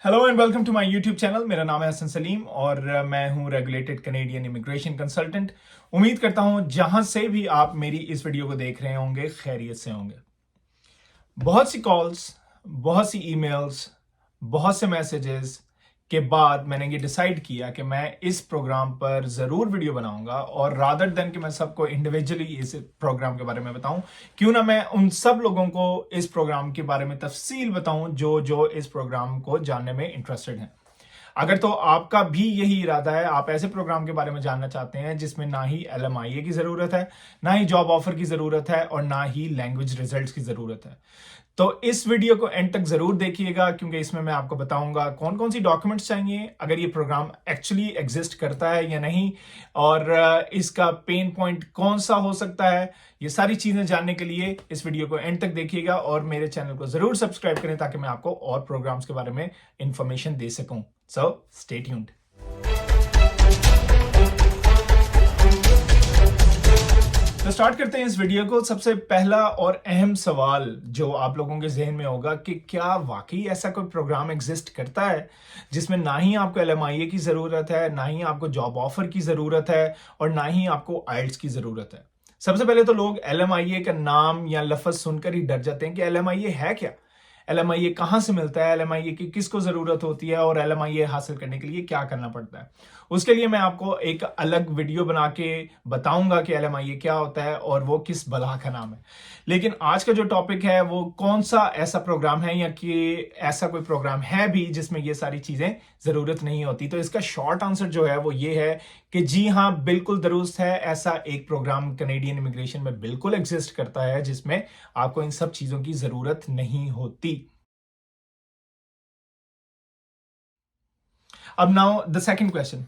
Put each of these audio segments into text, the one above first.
Hello and welcome to my YouTube channel. मेरा नाम है हसन सलीम और मैं हूं रेगुलेटेड कैनेडियन इमिग्रेशन कंसल्टेंट। उम्मीद करता हूं जहां से भी आप मेरी इस वीडियो को देख रहे होंगे खैरियत से होंगे। बहुत सी कॉल्स, बहुत सी ईमेल्स, बहुत से मैसेजेस के बाद मैंने ये डिसाइड किया कि मैं इस प्रोग्राम पर ज़रूर वीडियो बनाऊंगा और रादर देन कि मैं सबको इंडिविजुअली इस प्रोग्राम के बारे में बताऊं, क्यों ना मैं उन सब लोगों को इस प्रोग्राम के बारे में तफसील बताऊं जो जो इस प्रोग्राम को जानने में इंटरेस्टेड हैं। अगर तो आपका भी यही इरादा है, आप ऐसे प्रोग्राम के बारे में जानना चाहते हैं जिसमें ना ही LMIA की ज़रूरत है, ना ही जॉब ऑफर की ज़रूरत है और ना ही लैंग्वेज रिजल्ट्स की ज़रूरत है, तो इस वीडियो को एंड तक ज़रूर देखिएगा, क्योंकि इसमें मैं आपको बताऊंगा कौन कौन सी डॉक्यूमेंट्स चाहिए, अगर ये प्रोग्राम एक्चुअली एग्जिस्ट करता है या नहीं, और इसका पेन पॉइंट कौन सा हो सकता है। ये सारी चीज़ें जानने के लिए इस वीडियो को एंड तक देखिएगा और मेरे चैनल को ज़रूर सब्सक्राइब करें ताकि मैं आपको और प्रोग्राम्स के बारे में इंफॉर्मेशन दे सकूं। So stay tuned. तो स्टार्ट करते हैं इस वीडियो को। सबसे पहला और अहम सवाल जो आप लोगों के जहन में होगा कि क्या वाकई ऐसा कोई प्रोग्राम एग्जिस्ट करता है जिसमें ना ही आपको LMIA की ज़रूरत है, ना ही आपको जॉब ऑफर की ज़रूरत है और ना ही आपको IELTS की ज़रूरत है। सबसे पहले तो लोग LMIA का नाम या लफ्ज़ सुनकर ही डर जाते हैं कि LMIA है क्या, LMIA कहाँ से मिलता है, LMIA की किसको ज़रूरत होती है और LMIA हासिल करने के लिए क्या करना पड़ता है। उसके लिए मैं आपको एक अलग वीडियो बना के बताऊंगा कि LMIA क्या होता है और वो किस बला का नाम है। लेकिन आज का जो टॉपिक है वो कौन सा ऐसा प्रोग्राम है या कि ऐसा कोई प्रोग्राम है भी जिसमें ये सारी चीज़ें ज़रूरत नहीं होती। तो इसका शॉर्ट आंसर जो है वो ये है कि जी हाँ, बिल्कुल दुरुस्त है। ऐसा एक प्रोग्राम कैनेडियन इमिग्रेशन में बिल्कुल एग्जिस्ट करता है जिसमें आपको इन सब चीज़ों की ज़रूरत नहीं होती। अब नाउ द सेकंड क्वेश्चन,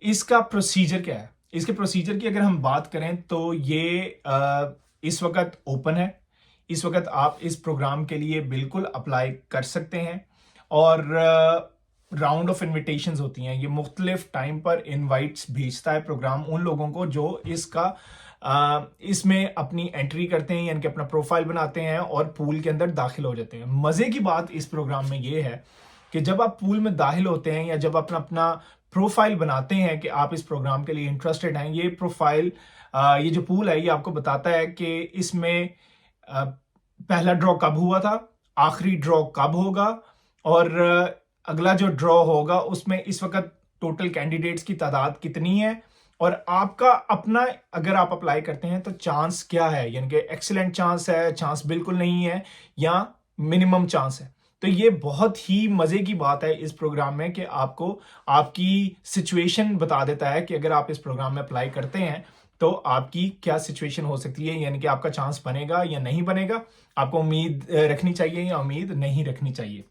इसका प्रोसीजर क्या है। इसके प्रोसीजर की अगर हम बात करें तो ये इस वक्त ओपन है। इस वक्त आप इस प्रोग्राम के लिए बिल्कुल अप्लाई कर सकते हैं और राउंड ऑफ इनविटेशंस होती हैं। ये मुख्तलिफ टाइम पर इनवाइट्स भेजता है प्रोग्राम उन लोगों को जो इसमें अपनी एंट्री करते हैं, यानी कि अपना प्रोफाइल बनाते हैं और पूल के अंदर दाखिल हो जाते हैं। मज़े की बात इस प्रोग्राम में ये है कि जब आप पूल में दाखिल होते हैं या जब अपना अपना प्रोफाइल बनाते हैं कि आप इस प्रोग्राम के लिए इंटरेस्टेड हैं, ये प्रोफाइल ये जो पूल है ये आपको बताता है कि इसमें पहला ड्रॉ कब हुआ था, आखिरी ड्रॉ कब होगा और अगला जो ड्रॉ होगा उसमें इस वक्त टोटल कैंडिडेट्स की तादाद कितनी है और आपका अपना अगर आप अप्लाई करते हैं तो चांस क्या है, यानी कि एक्सीलेंट चांस है, चांस बिल्कुल नहीं है या मिनिमम चांस है। तो ये बहुत ही मज़े की बात है इस प्रोग्राम में कि आपको आपकी सिचुएशन बता देता है कि अगर आप इस प्रोग्राम में अप्लाई करते हैं तो आपकी क्या सिचुएशन हो सकती है, यानी कि आपका चांस बनेगा या नहीं बनेगा, आपको उम्मीद रखनी चाहिए या उम्मीद नहीं रखनी चाहिए।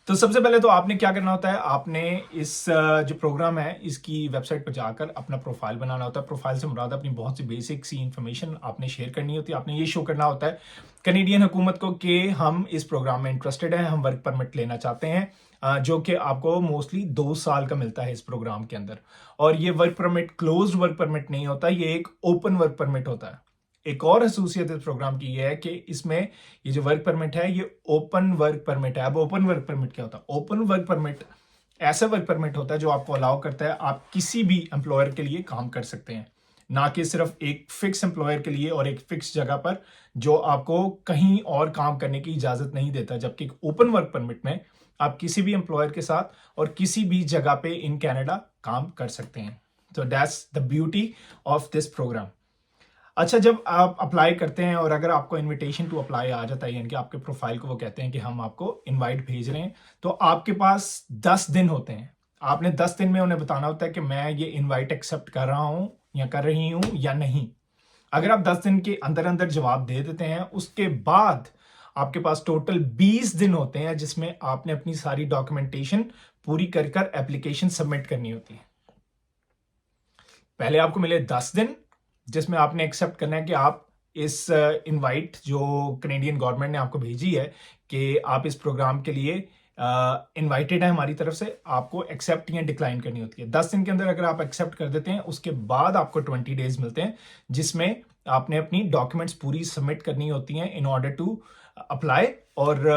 तो सबसे पहले तो आपने क्या करना होता है, आपने इस जो प्रोग्राम है इसकी वेबसाइट पर जाकर अपना प्रोफाइल बनाना होता है। प्रोफाइल से मुराद अपनी बहुत सी बेसिक सी इंफॉर्मेशन आपने शेयर करनी होती है। आपने ये शो करना होता है कैनेडियन हुकूमत को कि हम इस प्रोग्राम में इंटरेस्टेड हैं, हम वर्क परमिट लेना चाहते हैं, जो कि आपको मोस्टली 2 साल का मिलता है इस प्रोग्राम के अंदर। और ये work permit closed work permit नहीं होता, ये एक ओपन वर्क परमिट होता है। एक और खसूसियत इस प्रोग्राम की यह है कि इसमें ये जो वर्क परमिट है ये ओपन वर्क परमिट है। अब ओपन वर्क परमिट क्या होता है? ओपन वर्क परमिट ऐसा वर्क परमिट होता है जो आपको अलाउ करता है आप किसी भी एम्प्लॉयर के लिए काम कर सकते हैं, ना कि सिर्फ एक फिक्स एम्प्लॉयर के लिए और एक फिक्स जगह पर जो आपको कहीं और काम करने की इजाजत नहीं देता। जबकि ओपन वर्क परमिट में आप किसी भी एम्प्लॉयर के साथ और किसी भी जगह पे इन कनाडा काम कर सकते हैं। तो that's the beauty of this program. अच्छा, जब आप अप्लाई करते हैं और अगर आपको इनविटेशन टू अप्लाई आ जाता है, यानी कि आपके प्रोफाइल को वो कहते हैं कि हम आपको इनवाइट भेज रहे हैं, तो आपके पास 10 दिन होते हैं। आपने 10 दिन में उन्हें बताना होता है कि मैं ये इनवाइट एक्सेप्ट कर रहा हूं या कर रही हूं या नहीं। अगर आप 10 दिन के अंदर अंदर जवाब दे देते हैं, उसके बाद आपके पास टोटल 20 दिन होते हैं जिसमें आपने अपनी सारी डॉक्यूमेंटेशन पूरी कर कर एप्लीकेशन सबमिट करनी होती है। पहले आपको मिले 10 दिन जिसमें आपने एक्सेप्ट करना है कि आप इस इनवाइट जो कैनेडियन गवर्नमेंट ने आपको भेजी है कि आप इस प्रोग्राम के लिए इनवाइटेड है हमारी तरफ से, आपको एक्सेप्ट या डिक्लाइन करनी होती है। 10 दिन के अंदर अगर आप एक्सेप्ट कर देते हैं उसके बाद आपको 20 डेज मिलते हैं जिसमें आपने अपनी डॉक्यूमेंट्स पूरी सबमिट करनी होती हैं इन ऑर्डर टू अप्लाई और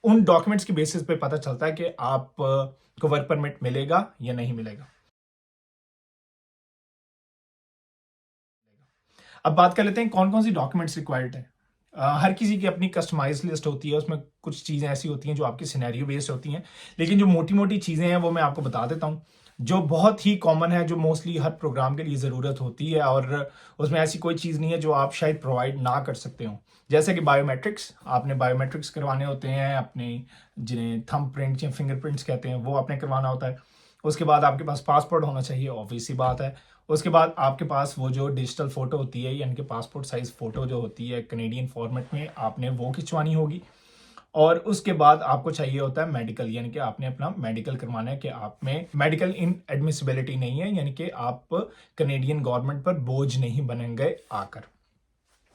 उन डॉक्यूमेंट्स के बेसिस पे पता चलता है कि आप को वर्क परमिट मिलेगा या नहीं मिलेगा। अब बात कर लेते हैं कौन कौन सी डॉक्यूमेंट्स रिक्वायर्ड है। हर किसी की अपनी कस्टमाइज लिस्ट होती है, उसमें कुछ चीज़ें ऐसी होती हैं जो आपकी सिनेरियो बेस्ड होती हैं, लेकिन जो मोटी मोटी चीज़ें हैं वो मैं आपको बता देता हूँ, जो बहुत ही कॉमन है, जो मोस्टली हर प्रोग्राम के लिए ज़रूरत होती है, और उसमें ऐसी कोई चीज़ नहीं है जो आप शायद प्रोवाइड ना कर सकते हो। जैसे कि बायोमेट्रिक्स, आपने बायोमेट्रिक्स करवाने होते हैं अपने, जिन्हें थंब प्रिंट्स या फिंगरप्रिंट्स कहते हैं, वो आपने करवाना होता है। उसके बाद आपके पास पासपोर्ट होना चाहिए, ऑब्वियस सी बात है। उसके बाद आपके पास वो जो डिजिटल फोटो होती है, यानी कि पासपोर्ट साइज फोटो जो होती है कनेडियन फॉर्मेट में, आपने वो खिंचवानी होगी। और उसके बाद आपको चाहिए होता है मेडिकल, यानी कि आपने अपना मेडिकल करवाना है कि आप में मेडिकल इन एडमिसिबिलिटी नहीं है, यानी कि आप कनेडियन गवर्नमेंट पर बोझ नहीं बनेंगे आकर।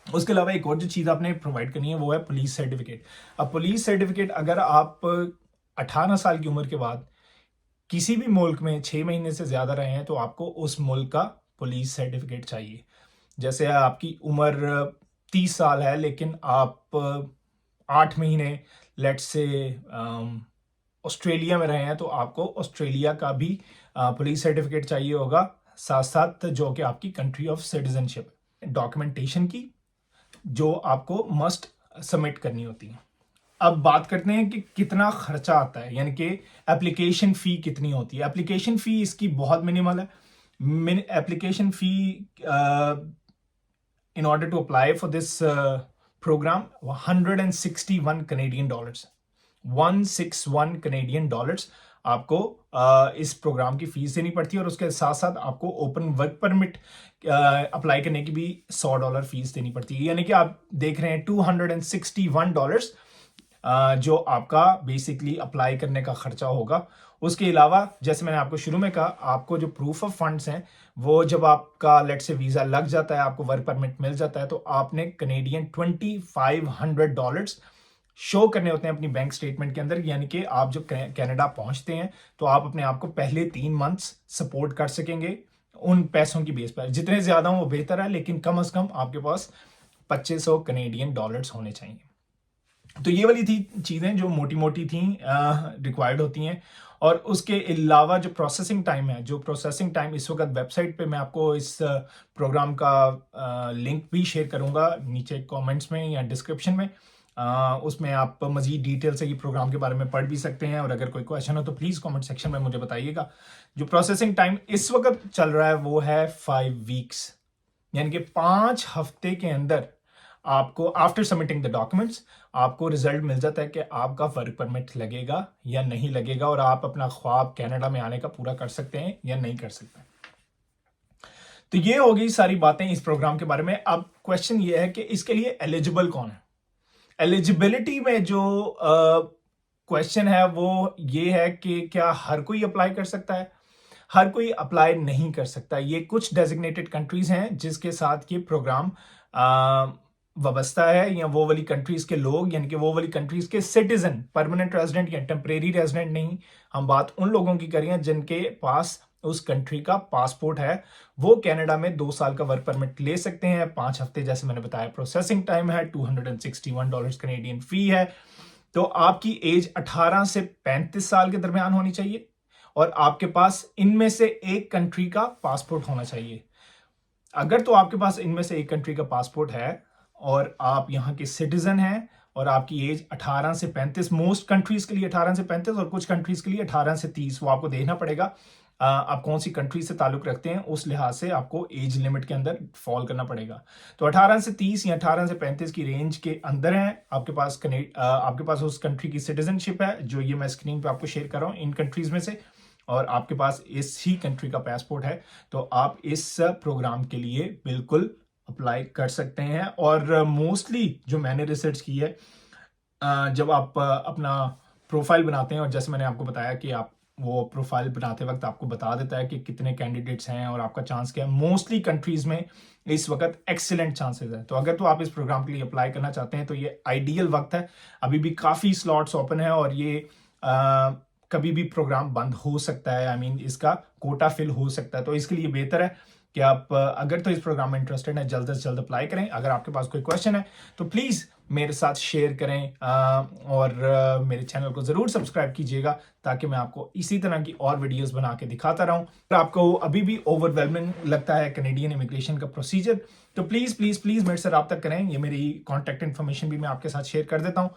उसके अलावा एक और जो चीज़ आपने प्रोवाइड करनी है वो है पुलिस सर्टिफिकेट। अब पुलिस सर्टिफिकेट, अगर आप 18 साल की उम्र के बाद किसी भी मुल्क में 6 महीने से ज़्यादा रहे हैं तो आपको उस मुल्क का पुलिस सर्टिफिकेट चाहिए। जैसे आपकी उम्र 30 साल है लेकिन आप 8 महीने लेट्स से ऑस्ट्रेलिया में रहे हैं, तो आपको ऑस्ट्रेलिया का भी पुलिस सर्टिफिकेट चाहिए होगा, साथ साथ जो कि आपकी कंट्री ऑफ सिटीजनशिप डॉक्यूमेंटेशन की, जो आपको मस्ट सबमिट करनी होती है। अब बात करते हैं कि कितना खर्चा आता है, यानी कि एप्लीकेशन फ़ी कितनी होती है। एप्लीकेशन फ़ी इसकी बहुत मिनिमल है। Application fee in order to apply for this program $161 Canadian dollars, 161 Canadian dollars आपको इस प्रोग्राम की फीस देनी पड़ती है। और उसके साथ साथ आपको ओपन वर्क परमिट अप्लाई करने की भी $100 फीस देनी पड़ती है, यानी कि आप देख रहे हैं $261 जो आपका बेसिकली अप्लाई करने का खर्चा होगा। उसके अलावा जैसे मैंने आपको शुरू में कहा, आपको जो प्रूफ ऑफ फंड्स हैं वो जब आपका लेट से वीज़ा लग जाता है, आपको वर्क परमिट मिल जाता है, तो आपने कनेडियन $2,500 शो करने होते हैं अपनी बैंक स्टेटमेंट के अंदर। यानी कि आप जब कनाडा पहुंचते हैं तो आप अपने आप को पहले 3 मंथ्स सपोर्ट कर सकेंगे उन पैसों की बेस पर। जितने ज़्यादा हो वो बेहतर है, लेकिन कम से कम आपके पास 2500 कनेडियन डॉलर्स होने चाहिए। तो ये वाली थी चीज़ें जो मोटी मोटी थी रिक्वायर्ड होती हैं। और उसके अलावा जो प्रोसेसिंग टाइम है, जो प्रोसेसिंग टाइम इस वक्त वेबसाइट पे मैं आपको इस प्रोग्राम का लिंक भी शेयर करूंगा नीचे कमेंट्स में या डिस्क्रिप्शन में। उसमें आप मज़ीद डिटेल से ये प्रोग्राम के बारे में पढ़ भी सकते हैं, और अगर कोई क्वेश्चन हो तो प्लीज़ कमेंट सेक्शन में मुझे बताइएगा। जो प्रोसेसिंग टाइम इस वक्त चल रहा है वो है 5 वीक्स, यानी कि 5 हफ्ते के अंदर आपको आफ्टर सबमिटिंग द डॉक्यूमेंट्स आपको रिजल्ट मिल जाता है कि आपका वर्क परमिट लगेगा या नहीं लगेगा, और आप अपना ख्वाब कनाडा में आने का पूरा कर सकते हैं या नहीं कर सकते। तो ये हो गई सारी बातें इस प्रोग्राम के बारे में। अब क्वेश्चन ये है कि इसके लिए एलिजिबल कौन है। एलिजिबिलिटी में जो क्वेश्चन है वो ये है कि क्या हर कोई अप्लाई कर सकता है। हर कोई अप्लाई नहीं कर सकता। ये कुछ डेजिग्नेटेड कंट्रीज हैं जिसके साथ ये प्रोग्राम वाबस्ता है, या वो वाली कंट्रीज के लोग, यानी कि वो वाली कंट्रीज के सिटीजन, परमानेंट रेजिडेंट या टेम्परेरी रेजिडेंट नहीं। हम बात उन लोगों की करें जिनके पास उस कंट्री का पासपोर्ट है, वो कनाडा में 2 साल का वर्क परमिट ले सकते हैं। 5 हफ्ते जैसे मैंने बताया प्रोसेसिंग टाइम है, $261 कनेडियन फी है। तो आपकी एज 18 से 35 साल के दरमियान होनी चाहिए, और आपके पास इनमें से एक कंट्री का पासपोर्ट होना चाहिए। अगर तो आपके पास इनमें से एक कंट्री का पासपोर्ट है और आप यहाँ के सिटीजन हैं और आपकी एज 18 से 35, मोस्ट कंट्रीज के लिए 18 से 35 और कुछ कंट्रीज के लिए 18 से 30, वो आपको देखना पड़ेगा आप कौन सी कंट्री से ताल्लुक रखते हैं, उस लिहाज से आपको एज लिमिट के अंदर फॉल करना पड़ेगा। तो 18 से 30 या 18 से 35 की रेंज के अंदर है आपके पास उस कंट्री की सिटीजनशिप है, जो ये मैं स्क्रीन पे आपको शेयर कर रहा हूँ इन कंट्रीज में से, और आपके पास इस ही कंट्री का पासपोर्ट है, तो आप इस प्रोग्राम के लिए बिल्कुल अप्लाई कर सकते हैं। और मोस्टली जो मैंने रिसर्च की है, जब आप अपना प्रोफाइल बनाते हैं, और जैसे मैंने आपको बताया कि आप वो प्रोफाइल बनाते वक्त आपको बता देता है कि कितने कैंडिडेट्स हैं और आपका चांस क्या है। मोस्टली कंट्रीज में इस वक्त एक्सीलेंट चांसेस है। तो अगर तो आप इस प्रोग्राम के लिए अप्लाई करना चाहते हैं तो ये आइडियल वक्त है। अभी भी काफ़ी स्लॉट्स ओपन है, और ये कभी भी प्रोग्राम बंद हो सकता है। आई मीन इसका कोटा फिल हो सकता है। तो इसके लिए बेहतर है कि आप अगर तो इस प्रोग्राम में इंटरेस्टेड है जल्द से जल्द अप्लाई करें। अगर आपके पास कोई क्वेश्चन है तो प्लीज़ मेरे साथ शेयर करें और मेरे चैनल को ज़रूर सब्सक्राइब कीजिएगा ताकि मैं आपको इसी तरह की और वीडियोस बना के दिखाता रहूं। अगर आपको अभी भी ओवरवेलमिंग लगता है कनेडियन इमिग्रेशन का प्रोसीजर तो प्लीज़ प्लीज़ प्लीज़ मेरे से रब्ता करें। ये मेरी कॉन्टैक्ट इन्फॉर्मेशन भी मैं आपके साथ शेयर कर देता हूँ।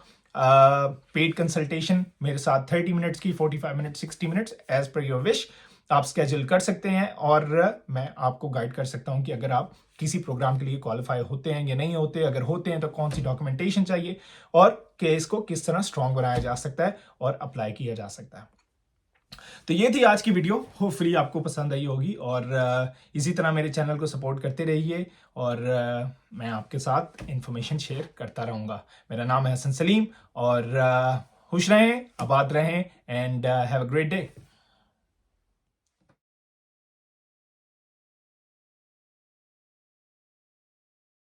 पेड कंसल्टेशन मेरे साथ 30 मिनट्स की, 45 minute, 60 minutes as per your wish आप स्केड्यूल कर सकते हैं और मैं आपको गाइड कर सकता हूं कि अगर आप किसी प्रोग्राम के लिए क्वालिफाई होते हैं या नहीं होते, अगर होते हैं तो कौन सी डॉक्यूमेंटेशन चाहिए और केस को किस तरह स्ट्रांग बनाया जा सकता है और अप्लाई किया जा सकता है। तो ये थी आज की वीडियो, होपफुली आपको पसंद आई होगी और इसी तरह मेरे चैनल को सपोर्ट करते रहिए और मैं आपके साथ इंफॉर्मेशन शेयर करता रहूँगा। मेरा नाम है हसन सलीम और खुश रहें, आबाद रहें and have a great day.